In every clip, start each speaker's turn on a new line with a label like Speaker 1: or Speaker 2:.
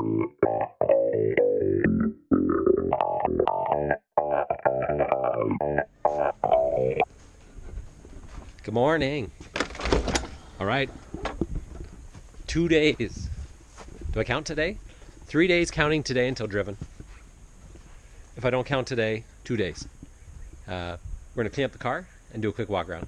Speaker 1: Good morning. All right. 2 days. Do I count today? 3 days counting today until driven. If I don't count today, 2 days. We're going to clean up the car and do a quick walk around.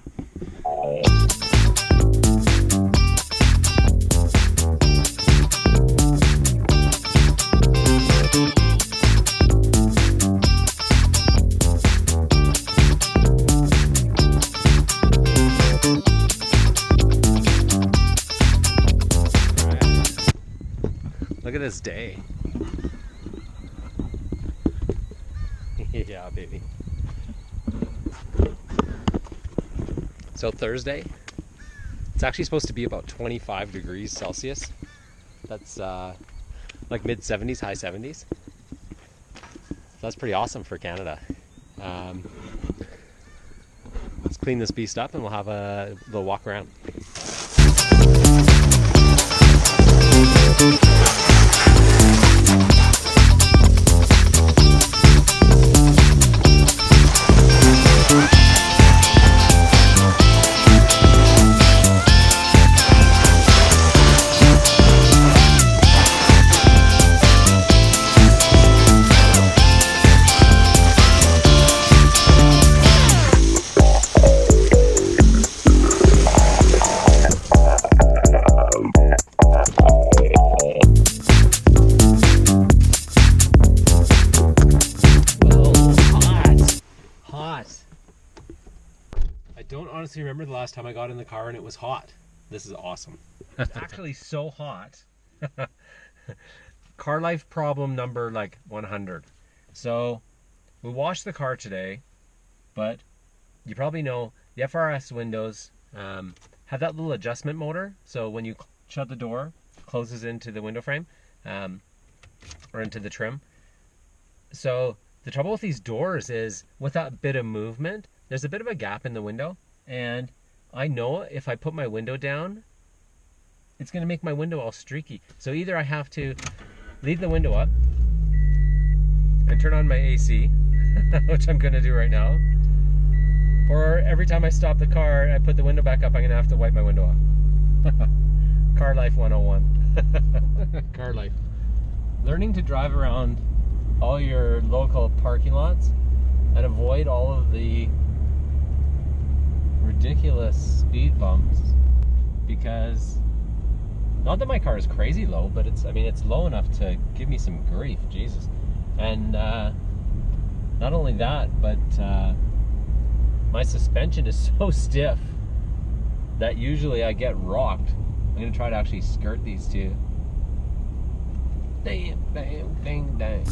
Speaker 1: Look at this day. Yeah, baby. So Thursday, it's actually supposed to be about 25 degrees Celsius. That's like mid 70s, high 70s. So that's pretty awesome for Canada. Let's clean this beast up and we'll have a little walk around. I don't honestly remember the last time I got in the car and it was hot. This is awesome. It's actually so hot. Car life problem number like 100. So we washed the car today, but you probably know the FRS windows have that little adjustment motor. So when you shut the door, it closes into the window frame or into the trim. So the trouble with these doors is with that bit of movement, there's a bit of a gap in the window, and I know if I put my window down, it's going to make my window all streaky. So either I have to leave the window up and turn on my AC, which I'm going to do right now, or every time I stop the car and I put the window back up, I'm going to have to wipe my window off. Car life 101. Car life. Learning to drive around all your local parking lots and avoid all of the ridiculous speed bumps, because not that my car is crazy low, but it's low enough to give me some grief. Jesus. And not only that, but my suspension is so stiff that usually I get rocked. I'm gonna try to actually skirt these two. Damn, bang, bang, dang.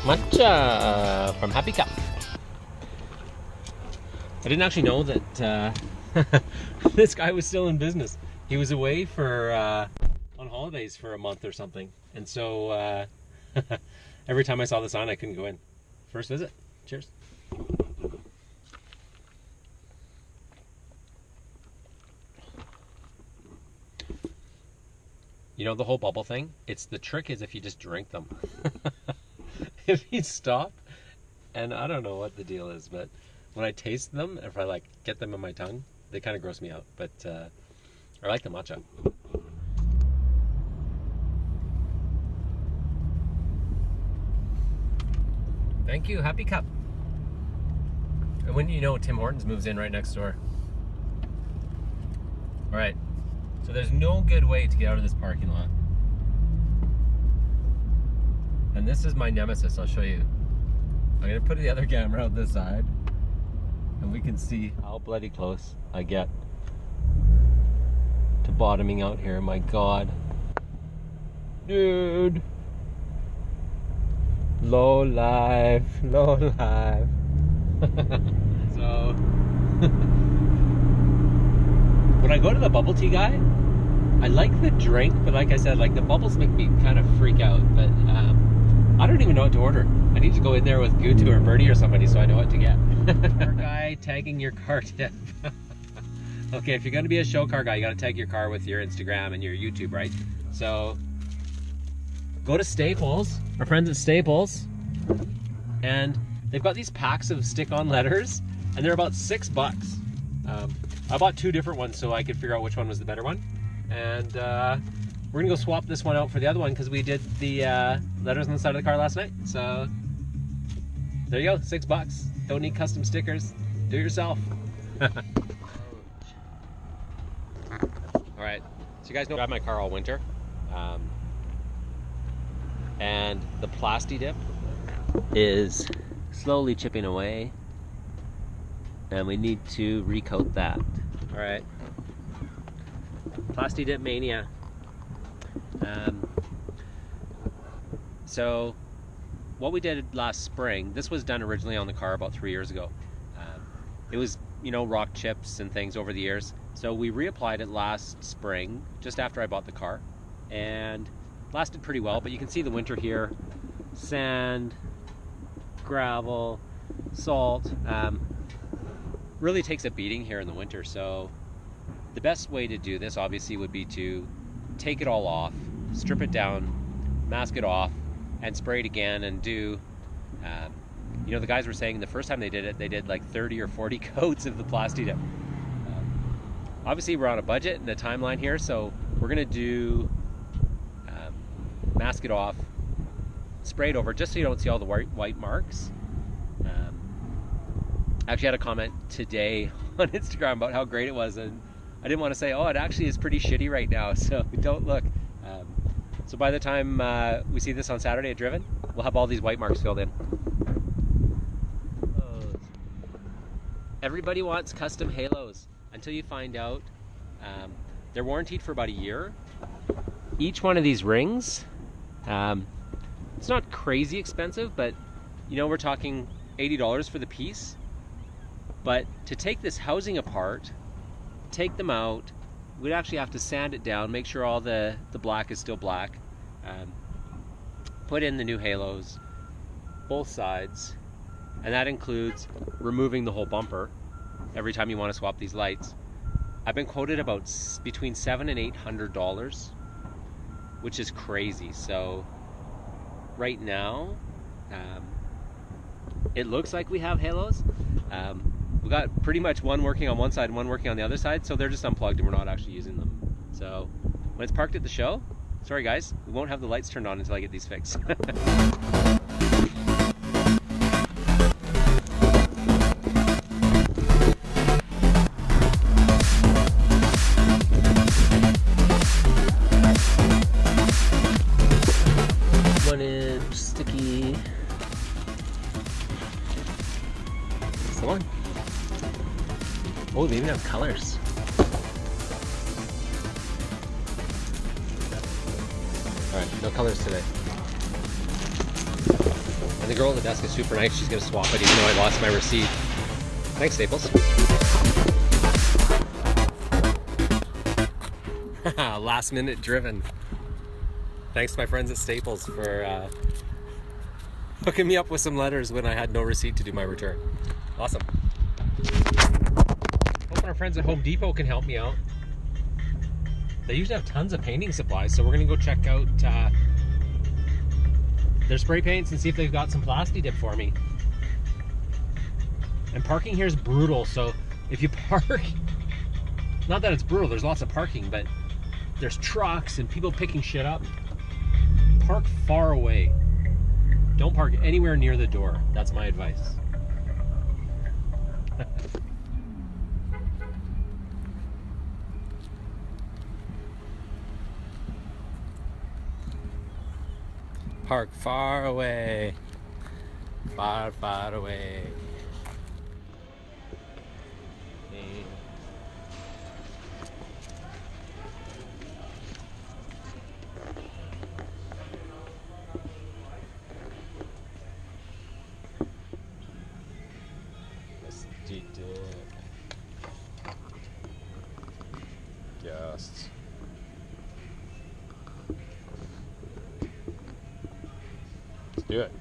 Speaker 1: Matcha from Happy Cup. I didn't actually know that this guy was still in business. He was away for on holidays for a month or something, and so every time I saw the sign, I couldn't go in. First visit. Cheers. You know the whole bubble thing? The trick is if you just drink them. If you stop, and I don't know what the deal is, but when I taste them, if I like get them in my tongue, they kind of gross me out. But I like the matcha. Thank you, Happy Cup. And when you know Tim Hortons moves in right next door. All right, so there's no good way to get out of this parking lot. And this is my nemesis, I'll show you. I'm gonna put the other camera out this side and we can see how bloody close I get to to bottoming out here. My God. Dude. Low life. Low life. So, when I go to the bubble tea guy, I like the drink, but like I said, like the bubbles make me kind of freak out. But I don't even know what to order. I need to go in there with Gutu or Bertie or somebody so I know what to get. Car guy tagging your car tip. Okay, if you're going to be a show car guy, you got to tag your car with your Instagram and your YouTube, right? So go to Staples, our friends at Staples, and they've got these packs of stick-on letters, and they're about $6. I bought 2 different ones so I could figure out which one was the better one. And we're gonna go swap this one out for the other one because we did the letters on the side of the car last night. So there you go, $6. Don't need custom stickers. Do it yourself. All right, so you guys know I drive my car all winter. And the Plastidip is slowly chipping away. And we need to recoat that. All right. Plastidip mania. So what we did last spring, this was done originally on the car about 3 years ago. It was, you know, rock chips and things over the years. So we reapplied it last spring, just after I bought the car, and lasted pretty well. But you can see the winter here, sand, gravel, salt, really takes a beating here in the winter. So the best way to do this obviously would be to take it all off, strip it down, mask it off, and spray it again and do, you know, the guys were saying the first time they did it, they did like 30 or 40 coats of the Plastidip. Obviously we're on a budget and a timeline here, so we're gonna do mask it off, spray it over just so you don't see all the white marks. I actually had a comment today on Instagram about how great it was, and I didn't want to say, oh, it actually is pretty shitty right now, so don't look. So by the time we see this on Saturday at Driven, we'll have all these white marks filled in. Everybody wants custom halos until you find out they're warranted for about a year. Each one of these rings, it's not crazy expensive, but you know, we're talking $80 for the piece. But to take this housing apart, take them out, we'd actually have to sand it down, make sure all the black is still black, put in the new halos, both sides, and that includes removing the whole bumper every time you want to swap these lights. I've been quoted about between $700 and $800, which is crazy. So right now, it looks like we have halos. We got pretty much one working on one side and one working on the other side, so they're just unplugged and we're not actually using them. So when it's parked at the show, sorry guys, we won't have the lights turned on until I get these fixed. One-inch sticky. That's the one. Oh, they even have colors. Alright, no colors today. And the girl at the desk is super nice. She's going to swap it even though I lost my receipt. Thanks, Staples. Last minute Driven. Thanks to my friends at Staples for hooking me up with some letters when I had no receipt to do my return. Awesome. Hope our friends at Home Depot can help me out. They usually have tons of painting supplies, so we're gonna go check out their spray paints and see if they've got some Plastidip for me. And parking here is brutal, so if you park, not that it's brutal, there's lots of parking, but there's trucks and people picking shit up. Park far away. Don't park anywhere near the door. That's my advice. Park far away. Far, far away. Do it.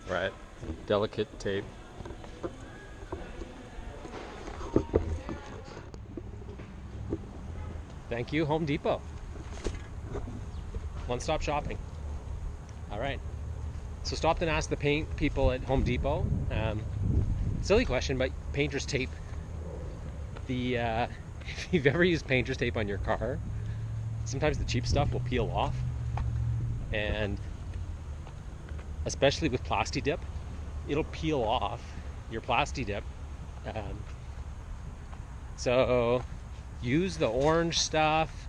Speaker 1: Right. Delicate tape. Thank you, Home Depot. One-stop shopping. All right. So stopped and asked the paint people at Home Depot. Silly question, but painter's tape. If you've ever used painter's tape on your car, sometimes the cheap stuff will peel off, and especially with Plastidip, it'll peel off your Plastidip. So use the orange stuff,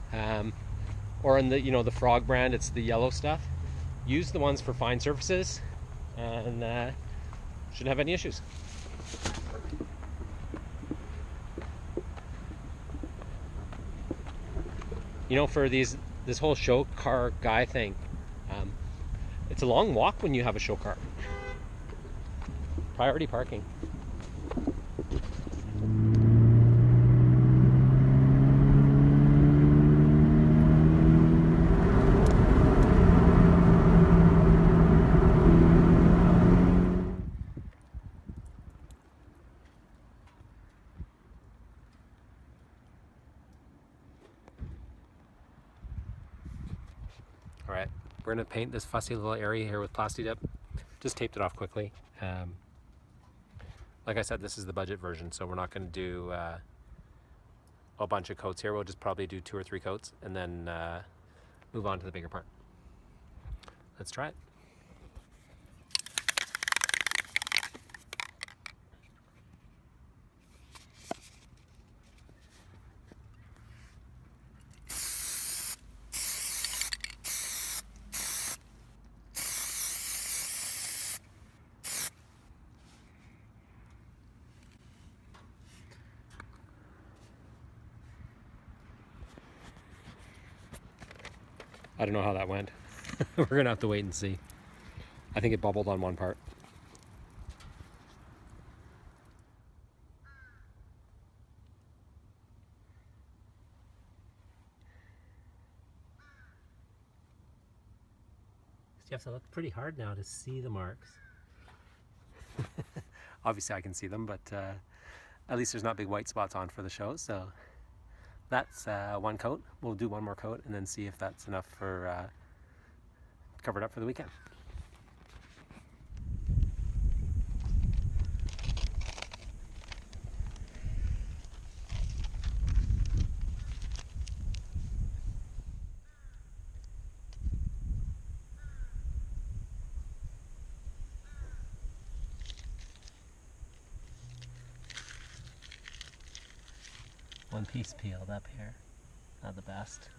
Speaker 1: or in the Frog brand, it's the yellow stuff. Use the ones for fine surfaces, and shouldn't have any issues. For this whole show car guy thing, it's a long walk when you have a show car. Priority parking. All right, we're gonna paint this fussy little area here with Plastidip. Just taped it off quickly. Like I said, this is the budget version, so we're not gonna do a bunch of coats here. We'll just probably do 2 or 3 coats and then move on to the bigger part. Let's try it. I don't know how that went. We're gonna have to wait and see. I think it bubbled on one part. You have to look pretty hard now to see the marks. Obviously I can see them, but at least there's not big white spots on for the show, so that's 1 coat. We'll do 1 more coat and then see if that's enough for covered up for the weekend. One piece peeled up here. Not the best.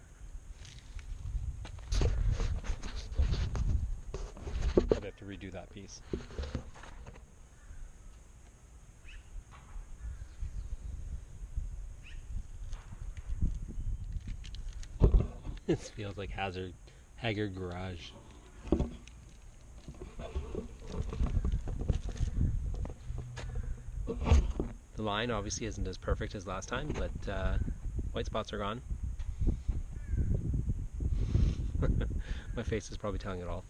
Speaker 1: I'd have to redo that piece. This feels like Haggard Garage. The line obviously isn't as perfect as last time, but white spots are gone. My face is probably telling it all.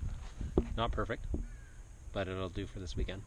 Speaker 1: Not perfect, but it'll do for this weekend.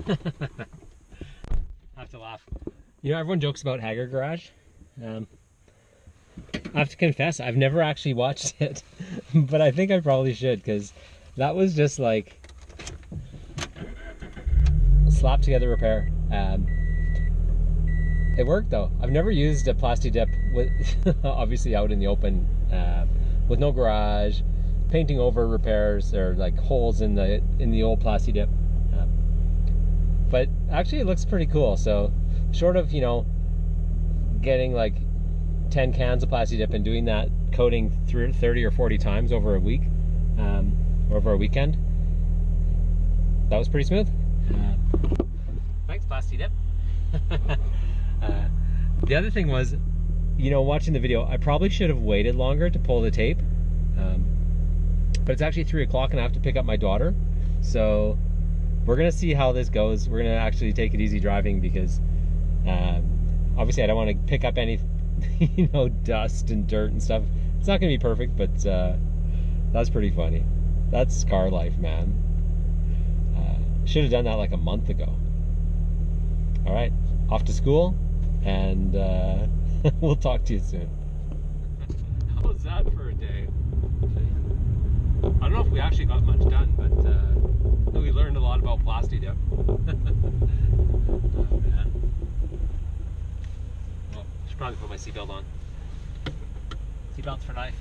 Speaker 1: I have to laugh. Everyone jokes about Haggard Garage. I have to confess, I've never actually watched it, but I think I probably should, because that was just like a slap together repair. It worked though. I've never used a Plastidip with obviously out in the open, with no garage, painting over repairs or like holes in the old Plastidip. But actually it looks pretty cool. So short of, you know, getting like 10 cans of Plastidip and doing that coating through 30 or 40 times over a week, or over a weekend, that was pretty smooth. Thanks, Plastidip. The other thing was, you know, watching the video, I probably should have waited longer to pull the tape, but it's actually 3 o'clock and I have to pick up my daughter, so we're gonna see how this goes. We're gonna actually take it easy driving, because obviously I don't want to pick up any you know, dust and dirt and stuff. It's not gonna be perfect, but that's pretty funny. That's car life, man. Should have done that like a month ago. All right, off to school, and we'll talk to you soon. How was that for a day? I don't know if we actually got much done, but we learned a lot about Plastidip. Oh man. Well, I should probably put my seatbelt on. Seatbelts for life.